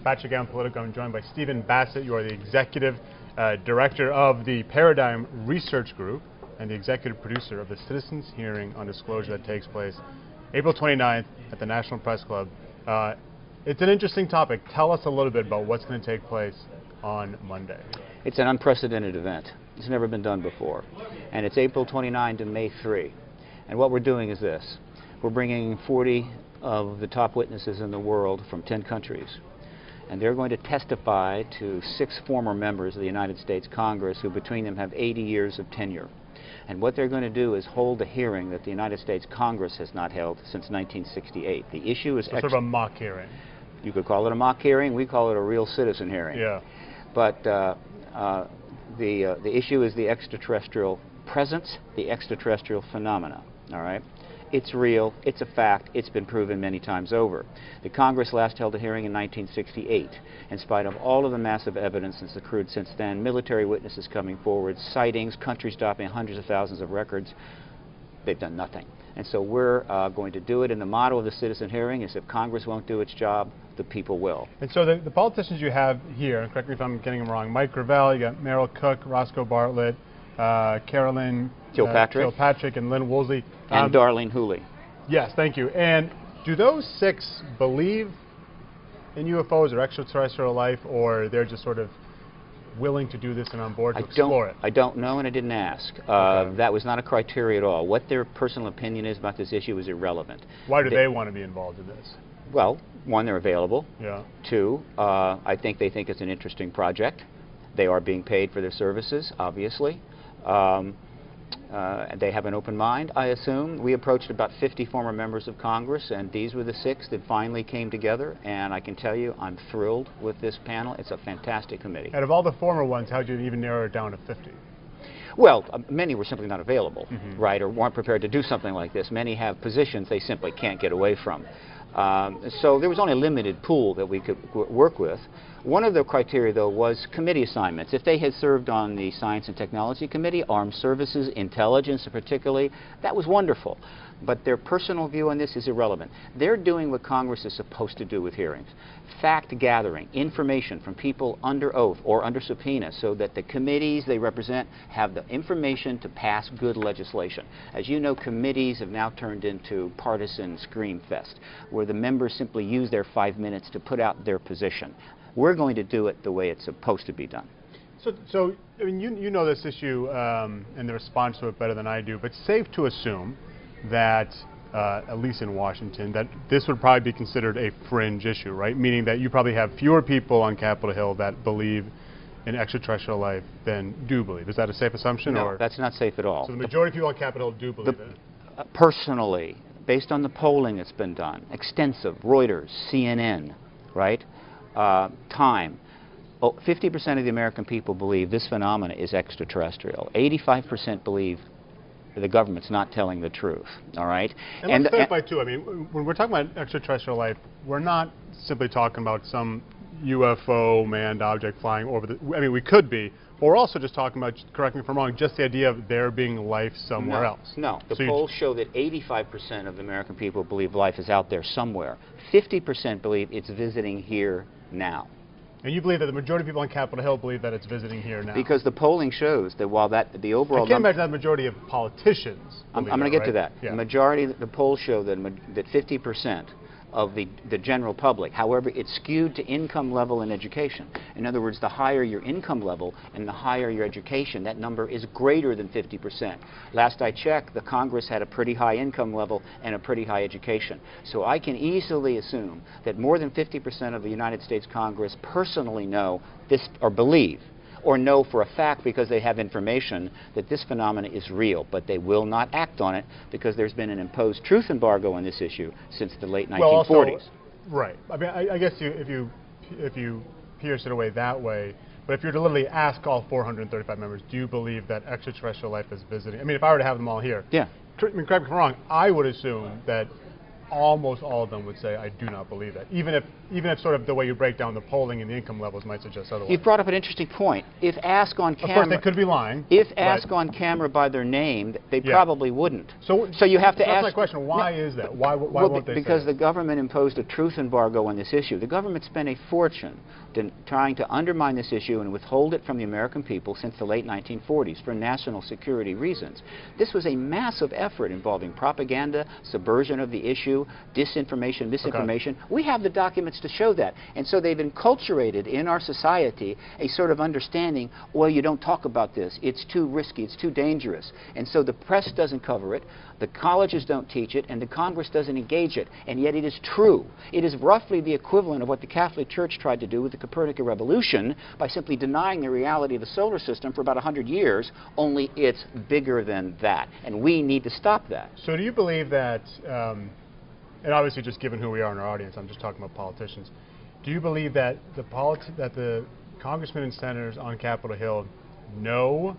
Bassett, Gavin, Politico. I'm joined by Stephen Bassett. You are the executive director of the Paradigm Research Group and the executive producer of the Citizens Hearing on Disclosure that takes place April 29th at the National Press Club. It's an interesting topic. Tell us a little bit about what's going to take place on Monday. It's an unprecedented event. It's never been done before. And it's April 29 to May 3. And what we're doing is this. We're bringing 40 of the top witnesses in the world from 10 countries. And they're going to testify to 6 former members of the United States Congress who between them have 80 years of tenure. And what they're going to do is hold a hearing that the United States Congress has not held since 1968. The issue is sort of a mock hearing. You could call it a mock hearing. We call it a real citizen hearing. Yeah. But the issue is the extraterrestrial presence, the extraterrestrial phenomena. All right. It's real, it's a fact, it's been proven many times over. The Congress last held a hearing in 1968. In spite of all of the massive evidence that's accrued since then, military witnesses coming forward, sightings, countries dropping hundreds of thousands of records, they've done nothing. And so we're going to do it, and the motto of the citizen hearing is if Congress won't do its job, the people will. And so the politicians you have here, and correct me if I'm getting them wrong, Mike Gravel, you got Merrill Cook, Roscoe Bartlett, Carolyn Kilpatrick, and Lynn Woolsey. And Darlene Hooley. Yes, thank you. And do those 6 believe in UFOs or extraterrestrial life, or they're just sort of willing to do this and on board to explore it? I don't know, and I didn't ask. Okay. That was not a criteria at all. What their personal opinion is about this issue is irrelevant. Why do they want to be involved in this? Well, 1, they're available. Yeah. 2, I think they think it's an interesting project. They are being paid for their services, obviously. They have an open mind, I assume. We approached about 50 former members of Congress, and these were the 6 that finally came together. And I can tell you, I'm thrilled with this panel. It's a fantastic committee. Out of all the former ones, how did you even narrow it down to 50? Well, many were simply not available, right, or weren't prepared to do something like this. Many have positions they simply can't get away from. So there was only a limited pool that we could work with. One of the criteria, though, was committee assignments. If they had served on the Science and Technology Committee, Armed Services, Intelligence particularly, that was wonderful. But their personal view on this is irrelevant. They're doing what Congress is supposed to do with hearings. Fact gathering, information from people under oath or under subpoena so that the committees they represent have the information to pass good legislation. As you know, committees have now turned into partisan scream fest, where the members simply use their 5 minutes to put out their position. We're going to do it the way it's supposed to be done. So I mean, you know this issue and the response to it better than I do, but safe to assume that, at least in Washington, that this would probably be considered a fringe issue, right? Meaning that you probably have fewer people on Capitol Hill that believe in extraterrestrial life than do believe. Is that a safe assumption? No, or? That's not safe at all. So the majority of people on Capitol Hill do believe it? Personally, based on the polling that's been done, extensive, Reuters, CNN, right? Time. 50% of the American people believe this phenomena is extraterrestrial. 85% believe the government's not telling the truth, all right? And let's clarify, too, I mean, when we're talking about extraterrestrial life, we're not simply talking about some UFO manned object flying over the... I mean, we could be, but we're also just talking about, correct me if I'm wrong, just the idea of there being life somewhere else. No, the polls show that 85% of the American people believe life is out there somewhere. 50% believe it's visiting here now. And you believe that the majority of people on Capitol Hill believe that it's visiting here now? Because the polling shows that while the overall... I can't imagine that the majority of politicians I'm going to get to that. Yeah. The majority, the polls show that 50% of the general public, however, it's skewed to income level and education. In other words, the higher your income level and the higher your education, that number is greater than 50%. Last I checked, the Congress had a pretty high income level and a pretty high education. So I can easily assume that more than 50% of the United States Congress personally know this or believe or know for a fact because they have information that this phenomenon is real, but they will not act on it because there's been an imposed truth embargo on this issue since the late 1940s. Also, right. I mean, I guess if you pierce it away that way, but if you're to literally ask all 435 members, do you believe that extraterrestrial life is visiting? I mean, if I were to have them all here, yeah. I mean, correct me if I'm wrong, I would assume that almost all of them would say, I do not believe that, even if sort of the way you break down the polling and the income levels might suggest otherwise. You've brought up an interesting point. If asked on camera, of course they could be lying. If asked on camera by their name, they probably wouldn't. So you have to ask. That's my question. Why is that? Why won't they? Because say the government imposed a truth embargo on this issue. The government spent a fortune trying to undermine this issue and withhold it from the American people since the late 1940s for national security reasons. This was a massive effort involving propaganda, subversion of the issue, disinformation, misinformation. Okay. We have the documents to show that. And so they've enculturated in our society a sort of understanding, well, you don't talk about this. It's too risky. It's too dangerous. And so the press doesn't cover it, the colleges don't teach it, and the Congress doesn't engage it. And yet it is true. It is roughly the equivalent of what the Catholic Church tried to do with the Copernican revolution by simply denying the reality of the solar system for about 100 years, only it's bigger than that. And we need to stop that. So do you believe that, and obviously just given who we are in our audience, I'm just talking about politicians, do you believe that the congressmen and senators on Capitol Hill know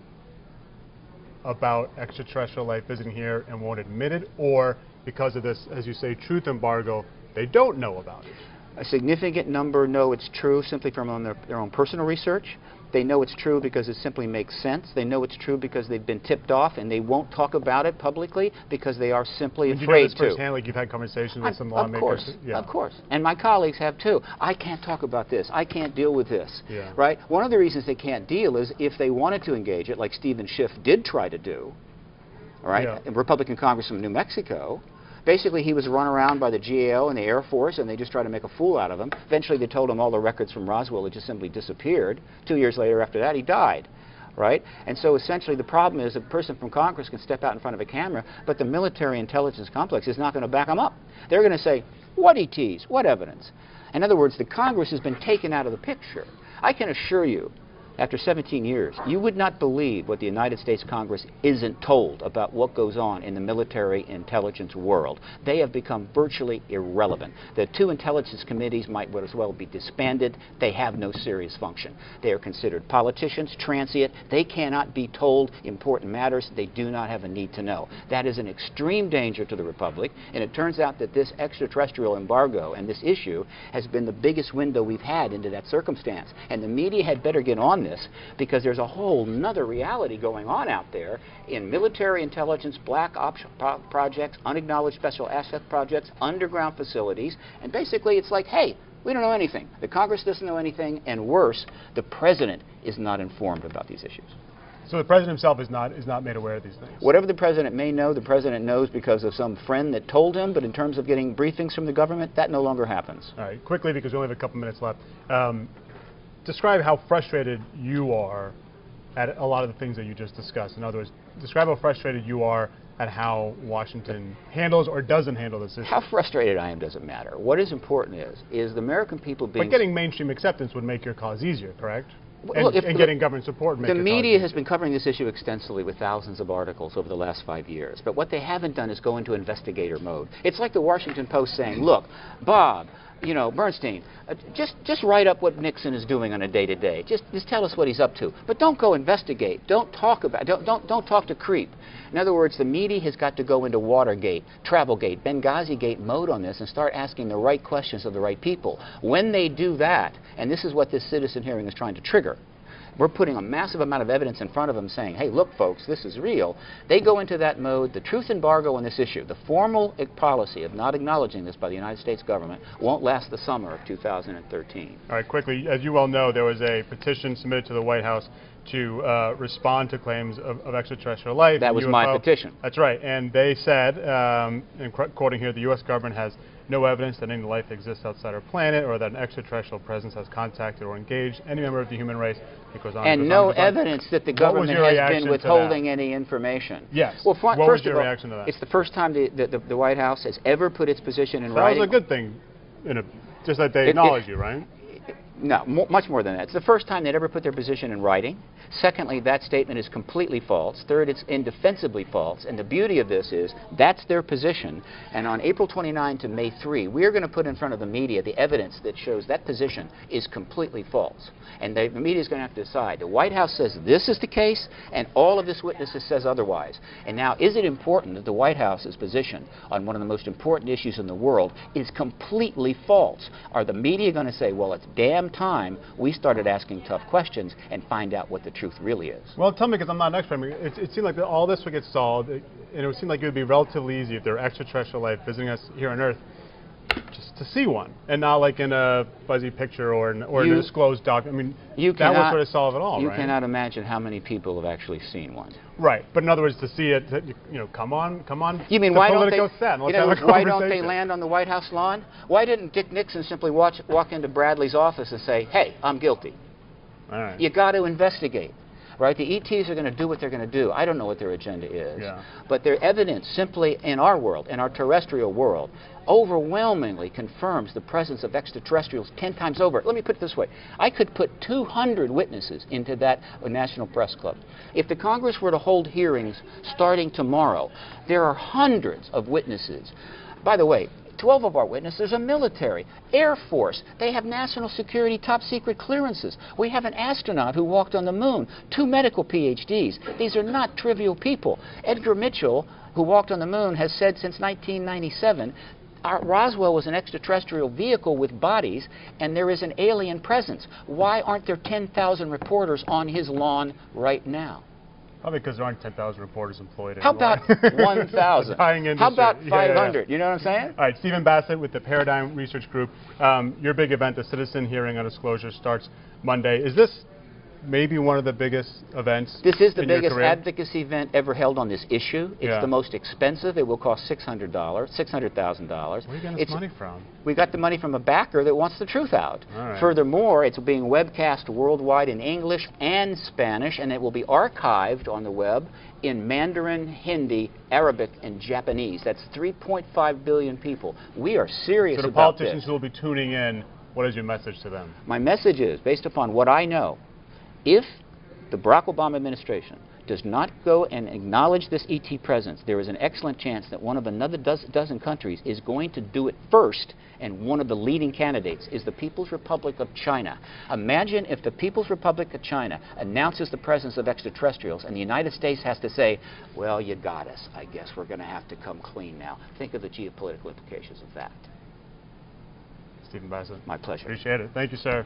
about extraterrestrial life visiting here and won't admit it, or because of this, as you say, truth embargo, they don't know about it? A significant number know it's true simply from their own personal research. They know it's true because it simply makes sense. They know it's true because they've been tipped off, and they won't talk about it publicly because they are simply afraid to. You know this firsthand, like you've had conversations with some lawmakers? Of course, of course. And my colleagues have too. I can't talk about this. I can't deal with this. Yeah. Right? One of the reasons they can't deal is if they wanted to engage it, like Stephen Schiff did try to do, all right, a Republican congressman from New Mexico. Basically, he was run around by the GAO and the Air Force, and they just tried to make a fool out of him. Eventually, they told him all the records from Roswell had just simply disappeared. 2 years later after that, he died. Right? And so essentially the problem is a person from Congress can step out in front of a camera, but the military intelligence complex is not going to back them up. They're going to say, what ETs? What evidence? In other words, the Congress has been taken out of the picture. I can assure you, after 17 years, you would not believe what the United States Congress isn't told about what goes on in the military intelligence world. They have become virtually irrelevant. The two intelligence committees might as well be disbanded. They have no serious function. They are considered politicians, transient. They cannot be told important matters they do not have a need to know. That is an extreme danger to the Republic, and it turns out that this extraterrestrial embargo and this issue has been the biggest window we've had into that circumstance. And the media had better get on this, because there's a whole nother reality going on out there in military intelligence, black ops projects, unacknowledged special asset projects, underground facilities, and basically it's like, hey, we don't know anything. The Congress doesn't know anything, and worse, the President is not informed about these issues. So the President himself is not made aware of these things? Whatever the President may know, the President knows because of some friend that told him, but in terms of getting briefings from the government, that no longer happens. All right, quickly, because we only have a couple minutes left. Describe how frustrated you are at a lot of the things that you just discussed. In other words, describe how frustrated you are at how Washington handles or doesn't handle this issue. How frustrated I am doesn't matter. What is important is the American people being... But getting mainstream acceptance would make your cause easier, correct? And getting government support would make the media has been covering this issue extensively with thousands of articles over the last 5 years. But what they haven't done is go into investigator mode. It's like the Washington Post saying, look, Bob, you know, Bernstein, just write up what Nixon is doing on a day-to-day. Just tell us what he's up to. But don't go investigate. Don't talk about. Don't talk to creep. In other words, the media has got to go into Watergate, Travelgate, Benghazi-gate mode on this and start asking the right questions of the right people. When they do that, and this is what this citizen hearing is trying to trigger, we're putting a massive amount of evidence in front of them saying, hey, look, folks, this is real. They go into that mode. The truth embargo on this issue, the formal policy of not acknowledging this by the United States government, won't last the summer of 2013. All right, quickly, as you well know, there was a petition submitted to the White House to respond to claims of extraterrestrial life. That was UFO. my petition. That's right. And they said, and quoting here, the U.S. government has no evidence that any life exists outside our planet or that an extraterrestrial presence has contacted or engaged any member of the human race. It goes on, and no evidence that the government has been withholding any information. Yes. Well, what was your reaction to that? It's the first time the White House has ever put its position in writing. That was a good thing, just that they acknowledge you, right? No, much more than that. It's the first time they'd ever put their position in writing. Secondly, that statement is completely false. Third, it's indefensibly false. And the beauty of this is that's their position. And on April 29 to May 3, we're going to put in front of the media the evidence that shows that position is completely false. And the media is going to have to decide. The White House says this is the case, and all of this witnesses says otherwise. And now, is it important that the White House's position on one of the most important issues in the world is completely false? Are the media going to say, well, it's damn time we started asking tough questions and find out what the truth really is? Well, tell me, because I'm not an expert. I mean, it seemed like all this would get solved, and it would seem like it would be relatively easy if there were extraterrestrial life visiting us here on Earth, just to see one, and not like in a fuzzy picture or in a disclosed document. I mean, that would sort of solve it all, right? You cannot imagine how many people have actually seen one. Right, but in other words, to see it, you know, come on. You mean why don't why don't they land on the White House lawn? Why didn't Dick Nixon simply walk into Bradley's office and say, "Hey, I'm guilty"? All right. You got to investigate. Right? The ETs are going to do what they're going to do. I don't know what their agenda is. Yeah. But their evidence simply in our world, in our terrestrial world, overwhelmingly confirms the presence of extraterrestrials 10 times over. Let me put it this way. I could put 200 witnesses into that National Press Club. If the Congress were to hold hearings starting tomorrow, there are hundreds of witnesses. By the way, 12 of our witnesses are military, Air Force. They have national security top secret clearances. We have an astronaut who walked on the moon, 2 medical PhDs. These are not trivial people. Edgar Mitchell, who walked on the moon, has said since 1997, Roswell was an extraterrestrial vehicle with bodies, and there is an alien presence. Why aren't there 10,000 reporters on his lawn right now? Probably because there aren't 10,000 reporters employed anymore. How about 1,000? How about 500? You know what I'm saying? All right, Stephen Bassett with the Paradigm Research Group. Your big event, the Citizen Hearing on Disclosure, starts Monday. Is this maybe one of the biggest events? This is the biggest advocacy event ever held on this issue. It's the most expensive. It will cost $600,000. Where are you getting this money from? We got the money from a backer that wants the truth out. Right. Furthermore, it's being webcast worldwide in English and Spanish, and it will be archived on the web in Mandarin, Hindi, Arabic, and Japanese. That's 3.5 billion people. We are serious about this. So the politicians who will be tuning in, what is your message to them? My message is, based upon what I know, if the Barack Obama administration does not go and acknowledge this ET presence, there is an excellent chance that one of another dozen countries is going to do it first, and one of the leading candidates is the People's Republic of China. Imagine if the People's Republic of China announces the presence of extraterrestrials and the United States has to say, well, you got us. I guess we're going to have to come clean now. Think of the geopolitical implications of that. Stephen Bassett. My pleasure. Appreciate it. Thank you, sir.